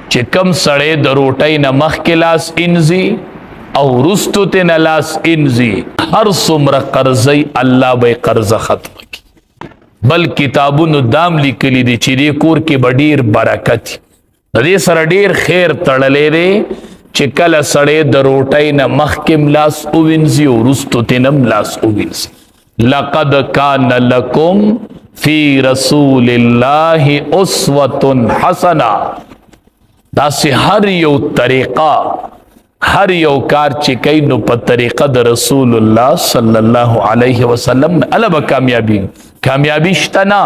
چې کم سړی د روټۍ نه مخکې لاس انځي او رستو ته نه لاس انځي هر څومره قرضی الله به قرضه ختم کړي. بل کتابونو دام لیکلي دي چې دې کور کې به ډېر برکت د دې سره ډېر خیر تړلی دی چې کله سړی د روټۍ نه مخکې لاس ووینځي او رستو ته نه لاس ووینځي. لقد کان لکم فی رسول الله اسوة حسنه. داسې هر یو طریقه هر یو کار چې کوي نو په طریقه د رسول الله صلی الله علیه وسلم الله به کامیابی شته نه.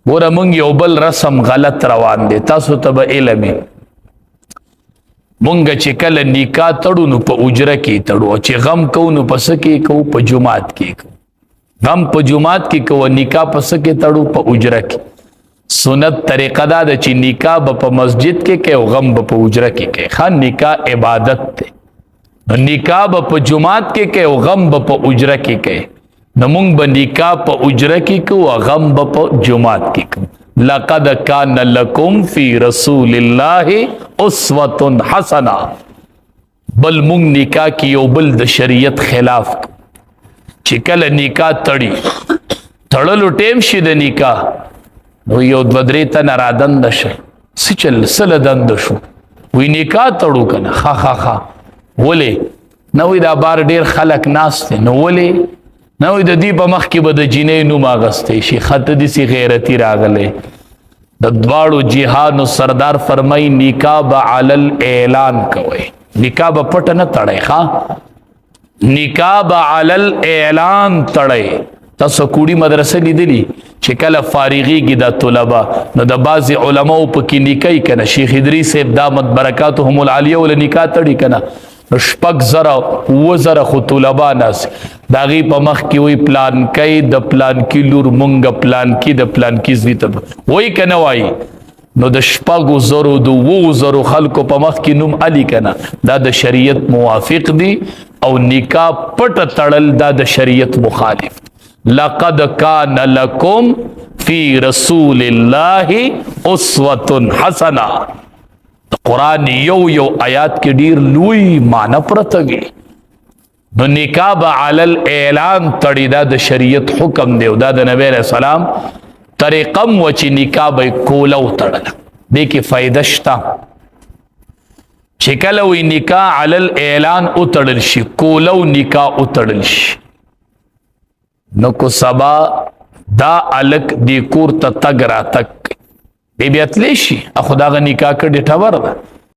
ګوره مونږ یو بل رسم غلط روان دی، تاسو ته به علم وي. مونږ چې کله نکاح تړو نو په اجره کې تړو، چې غم کوو نو په څه کې کوو؟ په جومات کې کوو. غم په جومات کې کوو، نکاح په څه کې تړو؟ په اجره کې. سنت طریقه دا ده چې نکاح به په مسجد کې کوي او غم به په اجره کې کوي. ښه، نکاح عبادت دی. نکاح به په جومات کې کوي او غم به په اجره کې کوي. نو مونږ به نکاح په اجره کې کوو او غم به په جومات کې کوو. لقد کان لکم فی رسول الله اسوة حسنه. بل مونږ نکاح کې یو بل د شریعت خلاف چې کله نکاح تړلو ټیم شي د نکاح نو یو دوه درې تنه رادنده شي، څه چل سله دنده شو، وی نکاح تړو که نه؟ ښه ولې؟ نه وی دا بار ډېر خلک ناست دی. نو ولې؟ نه وی د دې په مخ کې به د جینۍ نوم اغستی شي. ښه ته داسې غیرتي راغلی. د دواړو جهانو سردار فرمایي نکاح به علی الاعلان کوئ، نکاح به پټه نه تړئ. ښه، نکاح به علی الاعلان تړئ. تاسو کوړي مدرسه لیدلی چې کله فارغیږي دا طلبه نو د بعضې علماو پکې نکاح کنه، شیخ ادریس صاحب دامت برکاتهم العالیه ول نکاح تړي کنه، 6,000 خو طلبه ناس د هغې په مخ کې وایي پلان کوي د پلان کې لور مونږ پلان کې د پلان کې زوی ته وایي که نه وایي. نو د 6,000 د 7,000 خلکو په مخ کې نوم علي کنه، دا د شریعت موافق دی او نکاح پټ تړل دا د شریعت مخالف. لقد کان لکم فی رسول الله اسوة حسنه. قرآن یو آیات کې ډیر لوی معنی پرته وي. نو نکاح به علی الاعلان تړي، دا د شریعت حکم دی او دا د نبی علیہ السلام طریقه و چې نکاح به کوله وتړله. دې کې فایده شته چې کله وی نکاح علی الاعلان وتړل شي، کوله نکاح وتړل شي، نو کو سبا دا الک دی کور ته تګ راتګ بیا تلی شي، خو دغه نکاح کړي ټبر ده.